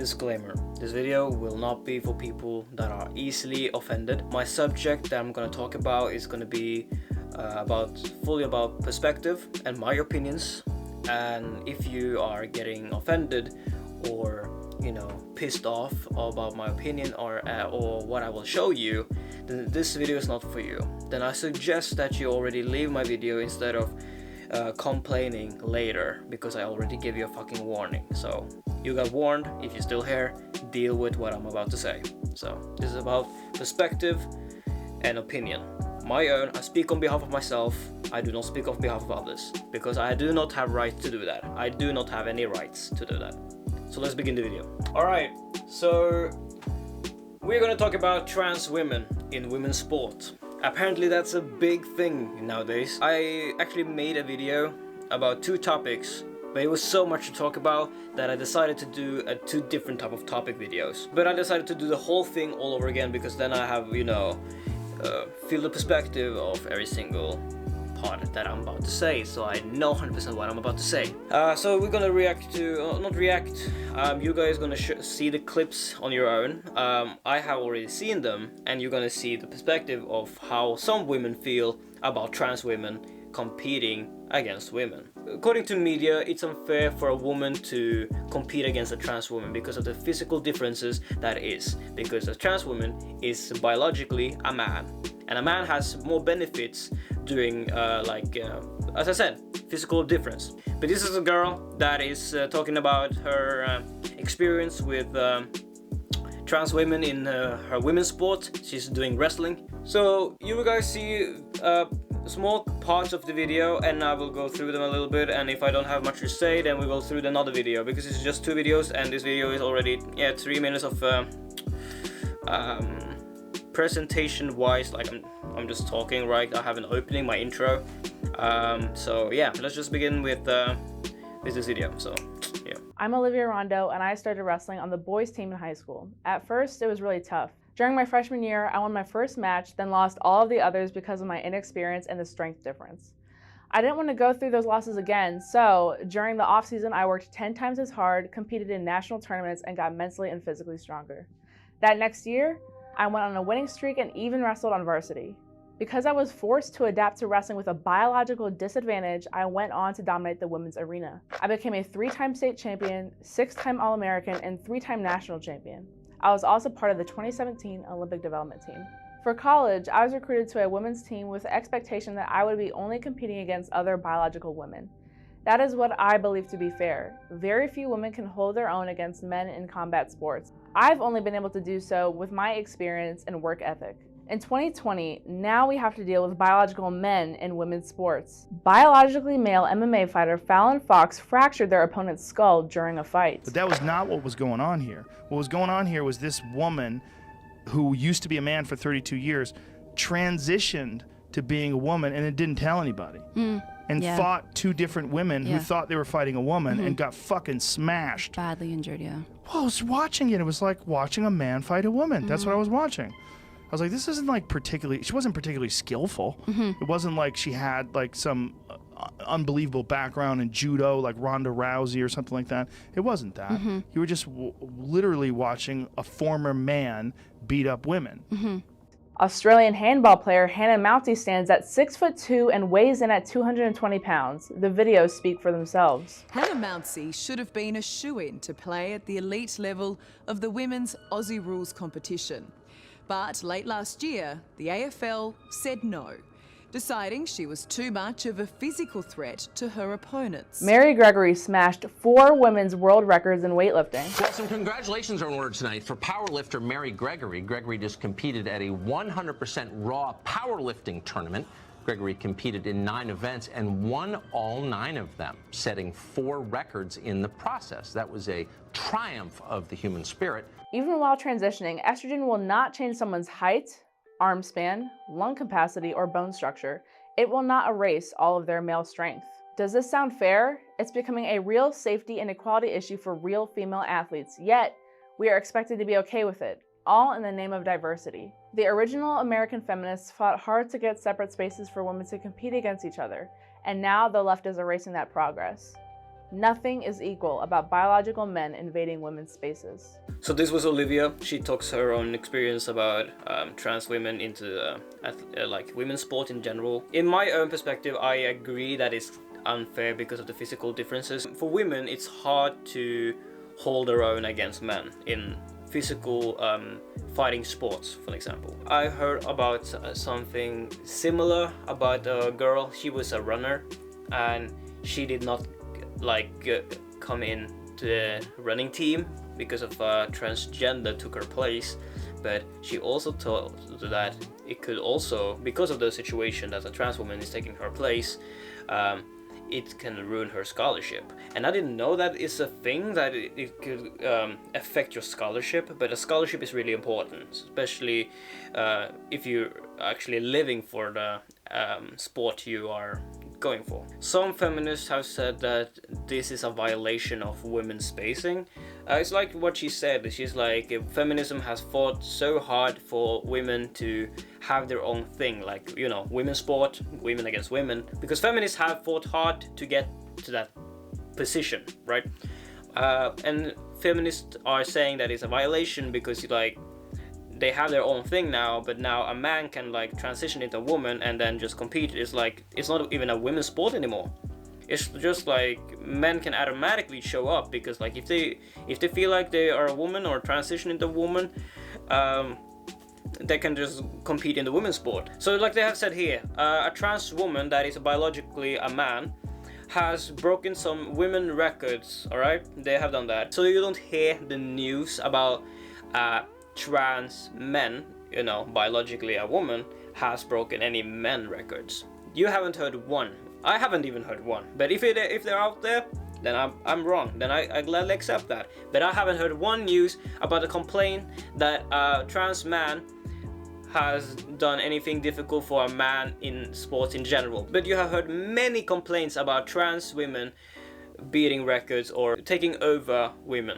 Disclaimer, this video will not be for people that are easily offended. My subject that I'm gonna talk about is gonna be fully about perspective and my opinions. And if you are getting offended or pissed off about my opinion or what I will show you, then this video is not for you. Then I suggest that you already leave my video instead of complaining later, because I already gave you a fucking warning. So you got warned. If you're still here, deal with what I'm about to say. So this is about perspective and opinion. My own. I speak on behalf of myself. I do not speak on behalf of others, because I do not have right to do that. I do not have any rights to do that. So let's begin the video. Alright, so we're gonna talk about trans women in women's sport. Apparently that's a big thing nowadays. I actually made a video about 2 topics, but it was so much to talk about that I decided to do 2 different type of topic videos. But I decided to do the whole thing all over again, because then I have, feel the perspective of every single part that I'm about to say, so I know 100% what I'm about to say. So we're gonna you guys gonna see the clips on your own. I have already seen them, and you're gonna see the perspective of how some women feel about trans women competing against women. According to media, it's unfair for a woman to compete against a trans woman because of the physical differences that is, because a trans woman is biologically a man, and a man has more benefits doing as I said, physical difference. But this is a girl that is talking about her experience with trans women in her women's sport. She's doing wrestling. So you guys see small parts of the video, and I will go through them a little bit, and if I don't have much to say, then we will through another video, because it's just 2 videos, and this video is already 3 minutes of presentation wise, like I'm just talking, right? I have an opening, my intro. So yeah, let's just begin with this video. So yeah. I'm Olivia Rondo, and I started wrestling on the boys team in high school. At first, it was really tough. During my freshman year, I won my first match, then lost all of the others because of my inexperience and the strength difference. I didn't want to go through those losses again, so during the off season, I worked 10 times as hard, competed in national tournaments, and got mentally and physically stronger. That next year, I went on a winning streak and even wrestled on varsity. Because I was forced to adapt to wrestling with a biological disadvantage, I went on to dominate the women's arena. I became a 3-time state champion, 6-time All-American, and 3-time national champion. I was also part of the 2017 Olympic development team. For college, I was recruited to a women's team with the expectation that I would be only competing against other biological women. That is what I believe to be fair. Very few women can hold their own against men in combat sports. I've only been able to do so with my experience and work ethic. In 2020, now we have to deal with biological men in women's sports. Biologically male MMA fighter Fallon Fox fractured their opponent's skull during a fight. But that was not what was going on here. What was going on here was this woman who used to be a man for 32 years transitioned to being a woman, and it didn't tell anybody. Fought 2 different women who thought they were fighting a woman and got fucking smashed. Badly injured, yeah. Well, I was watching it. It was like watching a man fight a woman. That's what I was watching. I was like, this isn't like she wasn't particularly skillful. It wasn't like she had like some unbelievable background in judo, like Ronda Rousey or something like that. It wasn't that. You were just literally watching a former man beat up women. Australian handball player Hannah Mounty stands at 6'2" and weighs in at 220 pounds. The videos speak for themselves. Hannah Mounty should have been a shoo-in to play at the elite level of the women's Aussie Rules competition. But late last year, the AFL said no, deciding she was too much of a physical threat to her opponents. Mary Gregory smashed 4 women's world records in weightlifting. Well, some congratulations are in order tonight for powerlifter Mary Gregory. Gregory just competed at a 100% raw powerlifting tournament. Gregory competed in 9 events and won all 9 of them, setting 4 records in the process. That was a triumph of the human spirit. Even while transitioning, estrogen will not change someone's height, arm span, lung capacity, or bone structure. It will not erase all of their male strength. Does this sound fair? It's becoming a real safety and equality issue for real female athletes, yet we are expected to be okay with it, all in the name of diversity. The original American feminists fought hard to get separate spaces for women to compete against each other, and now the left is erasing that progress. Nothing is equal about biological men invading women's spaces. So this was Olivia. She talks her own experience about trans women into like women's sport in general. In my own perspective, I agree that it's unfair because of the physical differences. For women, it's hard to hold their own against men in physical fighting sports, for example. I heard about something similar about a girl. She was a runner and she did not come in to the running team because of transgender took her place, but she also told that it could also, because of the situation that a trans woman is taking her place, it can ruin her scholarship. And I didn't know that it's a thing, that it could affect your scholarship, but a scholarship is really important, especially if you're actually living for the sport you are going for. Some feminists have said that this is a violation of women's spacing. It's like what she said. She's like, feminism has fought so hard for women to have their own thing, like, you know, women's sport, women against women, because feminists have fought hard to get to that position, right? And feminists are saying that it's a violation because, like, they have their own thing now, but now a man can like transition into a woman and then just compete. It's like, it's not even a women's sport anymore. It's just like men can automatically show up because, like, if they feel like they are a woman or transition into a woman, they can just compete in the women's sport. So like they have said here, a trans woman that is biologically a man has broken some women records, all right? They have done that. So you don't hear the news about trans men, you know, biologically a woman has broken any men records. You haven't heard one. I haven't even heard one. But if they're out there, then I'm wrong. Then I gladly accept that. But I haven't heard one news about a complaint that a trans man has done anything difficult for a man in sports in general. But you have heard many complaints about trans women beating records or taking over women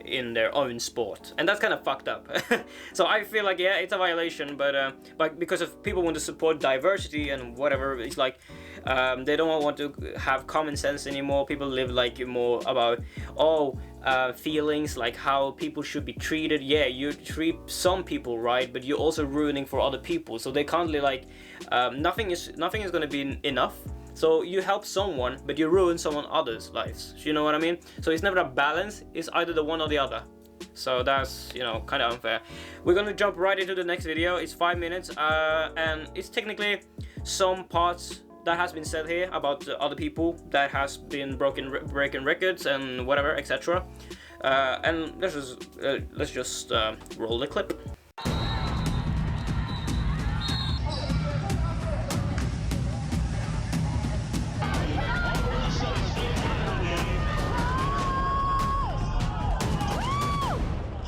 in their own sport, and that's kind of fucked up. So I feel like, yeah, it's a violation, but because of people want to support diversity and whatever, it's like they don't want to have common sense anymore. People live like more about feelings, like how people should be treated. Yeah, you treat some people right, but you're also ruining for other people, so they can't like nothing is going to be enough. So you help someone, but you ruin someone else's lives. You know what I mean? So it's never a balance. It's either the one or the other. So that's, you know, kind of unfair. We're gonna jump right into the next video. It's 5 minutes, and it's technically some parts that has been said here about other people that has been breaking records and whatever, etc. And let's just roll the clip.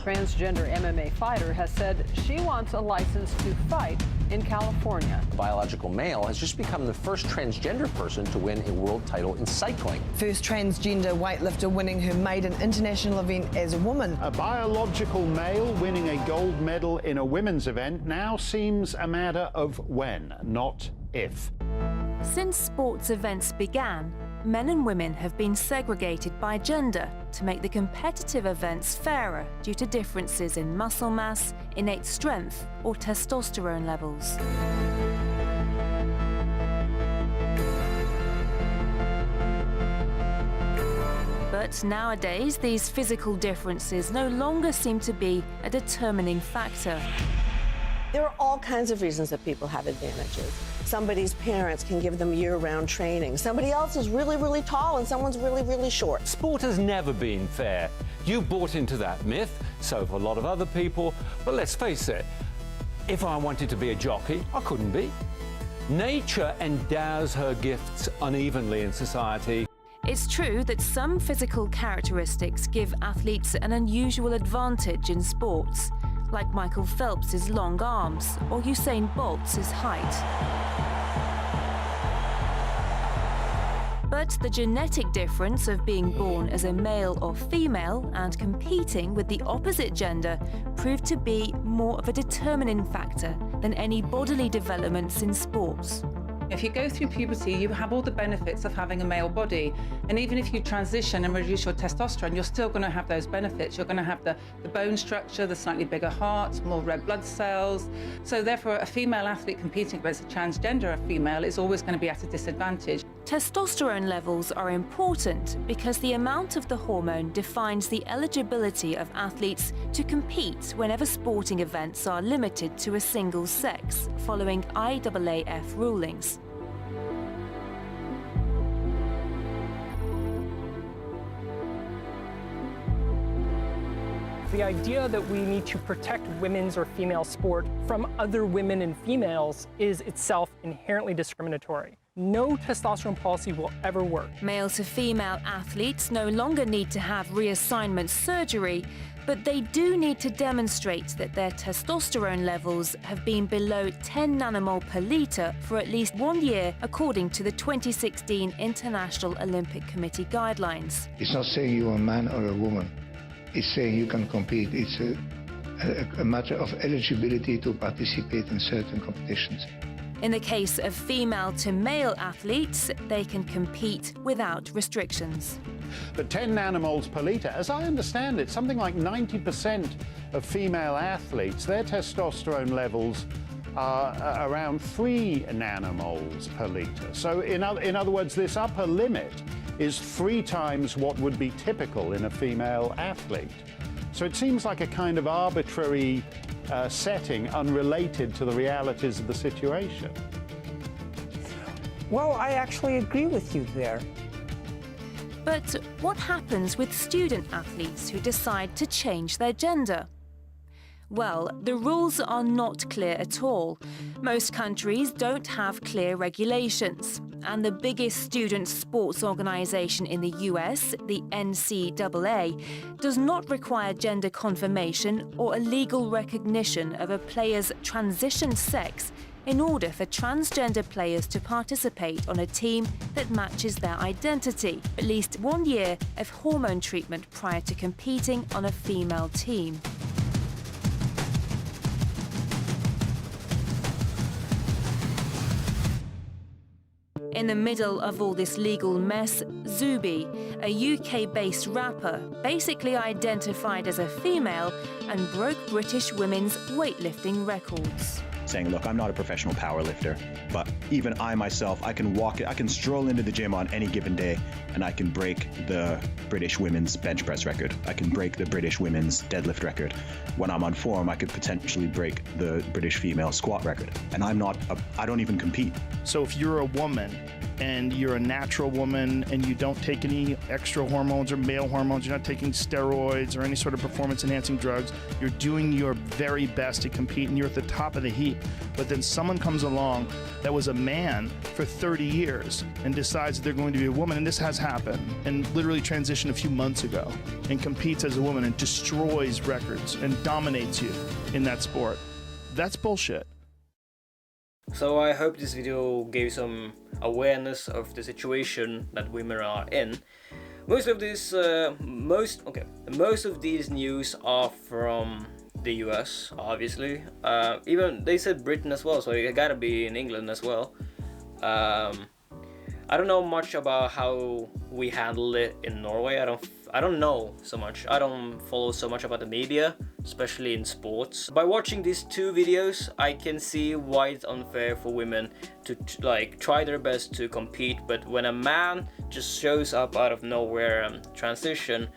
Transgender MMA fighter has said she wants a license to fight in California. A biological male has just become the first transgender person to win a world title in cycling. First transgender weightlifter winning her maiden international event as a woman. A biological male winning a gold medal in a women's event now seems a matter of when, not if. Since sports events began, men and women have been segregated by gender to make the competitive events fairer due to differences in muscle mass, innate strength, or testosterone levels. But nowadays, these physical differences no longer seem to be a determining factor. There are all kinds of reasons that people have advantages. Somebody's parents can give them year-round training. Somebody else is really, really tall and someone's really, really short. Sport has never been fair. You bought into that myth, so have a lot of other people. But let's face it, if I wanted to be a jockey, I couldn't be. Nature endows her gifts unevenly in society. It's true that some physical characteristics give athletes an unusual advantage in sports, like Michael Phelps' long arms or Usain Bolt's height. But the genetic difference of being born as a male or female and competing with the opposite gender proved to be more of a determining factor than any bodily developments in sports. If you go through puberty, you have all the benefits of having a male body. And even if you transition and reduce your testosterone, you're still going to have those benefits. You're going to have the bone structure, the slightly bigger heart, more red blood cells. So therefore, a female athlete competing against a transgender female is always going to be at a disadvantage. Testosterone levels are important because the amount of the hormone defines the eligibility of athletes to compete whenever sporting events are limited to a single sex, following IAAF rulings. The idea that we need to protect women's or female sport from other women and females is itself inherently discriminatory. No testosterone policy will ever work. Male to female athletes no longer need to have reassignment surgery, but they do need to demonstrate that their testosterone levels have been below 10 nanomole per litre for at least 1 year, according to the 2016 International Olympic Committee guidelines. It's not saying you're a man or a woman. It's saying you can compete. It's a matter of eligibility to participate in certain competitions. In the case of female to male athletes, they can compete without restrictions. The 10 nanomoles per litre, as I understand it, something like 90% of female athletes, their testosterone levels are around 3 nanomoles per litre. So in other words, this upper limit is 3 times what would be typical in a female athlete. So it seems like a kind of arbitrary setting unrelated to the realities of the situation. Well, I actually agree with you there. But what happens with student athletes who decide to change their gender? Well, the rules are not clear at all. Most countries don't have clear regulations. And the biggest student sports organization in the US, the NCAA, does not require gender confirmation or a legal recognition of a player's transitioned sex in order for transgender players to participate on a team that matches their identity, at least 1 year of hormone treatment prior to competing on a female team. In the middle of all this legal mess, Zuby, a UK-based rapper, basically identified as a female and broke British women's weightlifting records. Saying, look, I'm not a professional powerlifter, but even I myself, I can stroll into the gym on any given day and I can break the British women's bench press record. I can break the British women's deadlift record. When I'm on form, I could potentially break the British female squat record. And I don't even compete. So if you're a woman and you're a natural woman and you don't take any extra hormones or male hormones, you're not taking steroids or any sort of performance-enhancing drugs, you're doing your very best to compete and you're at the top of the heap. But then someone comes along that was a man for 30 years and decides that they're going to be a woman, and this has happened, and literally transitioned a few months ago, and competes as a woman and destroys records and dominates you in that sport. That's bullshit. So I hope this video gave some awareness of the situation that women are in. Most of these news are from the US, obviously. Even they said Britain as well, so it gotta be in England as well. I don't know much about how we handle it in Norway. I don't know so much. I don't follow so much about the media, especially in sports. By watching these 2 videos, I can see why it's unfair for women to try their best to compete, but when a man just shows up out of nowhere and transition,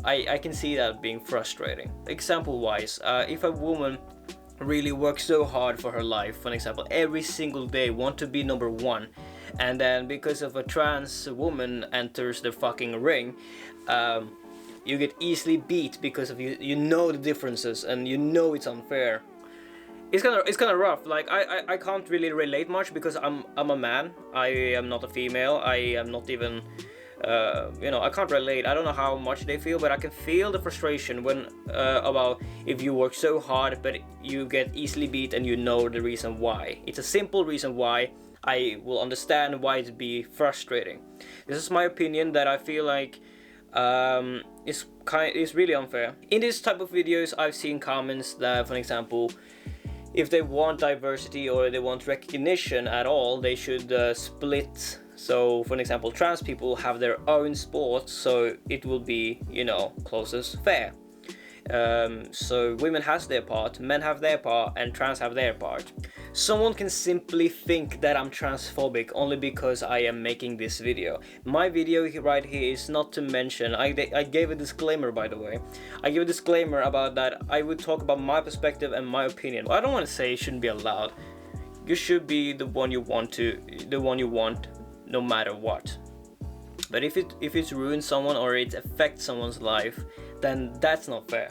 I can see that being frustrating. Example wise, if a woman really works so hard for her life, for example, every single day want to be number 1, and then because of a trans woman enters the fucking ring, you get easily beat because of you know the differences and you know it's unfair. It's kind of rough. Like I can't really relate much because I'm a man. I am not a female. I am not even I can't relate. I don't know how much they feel, but I can feel the frustration when about if you work so hard but you get easily beat and you know the reason why. It's a simple reason why. I will understand why it'd be frustrating. This is my opinion that I feel like it's really unfair. In this type of videos, I've seen comments that, for example, if they want diversity or they want recognition at all, they should split. So for an example, trans people have their own sport, so it will be, you know, closest fair. So women has their part, men have their part, and trans have their part. Someone can simply think that I'm transphobic only because I am making this video. My video right here is not to mention, I gave a disclaimer, by the way. I gave a disclaimer about that I would talk about my perspective and my opinion. I don't want to say it shouldn't be allowed. You should be the one you want, no matter what. But if it's ruined someone or it affects someone's life, then that's not fair.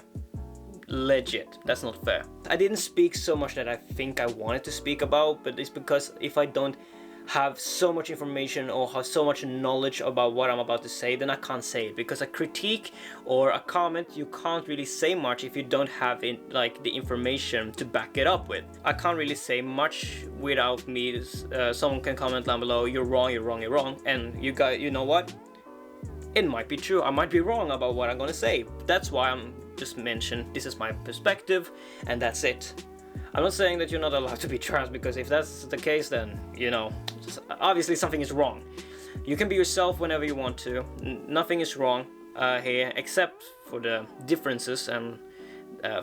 Legit, that's not fair. I didn't speak so much that I think I wanted to speak about, but it's because if I don't have so much information or have so much knowledge about what I'm about to say, then I can't say it. Because a critique or a comment, you can't really say much if you don't have the information to back it up with. I can't really say much without me. Someone can comment down below, you're wrong, you're wrong, you're wrong, and you know what? It might be true. I might be wrong about what I'm gonna say. That's why I'm just mentioned this is my perspective, and that's it. I'm not saying that you're not allowed to be trans, because if that's the case, then, you know, obviously something is wrong. You can be yourself whenever you want to. Nothing is wrong here, except for the differences and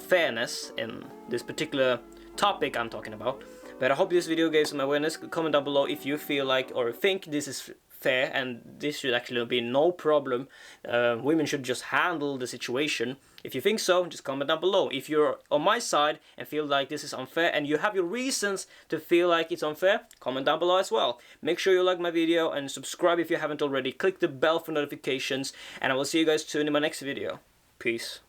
fairness in this particular topic I'm talking about. But I hope this video gave some awareness. Comment down below if you feel like or think this is fair and this should actually be no problem. Women should just handle the situation. If you think so, just comment down below. If you're on my side and feel like this is unfair and you have your reasons to feel like it's unfair, comment down below as well. Make sure you like my video and subscribe if you haven't already. Click the bell for notifications, and I will see you guys soon in my next video. Peace.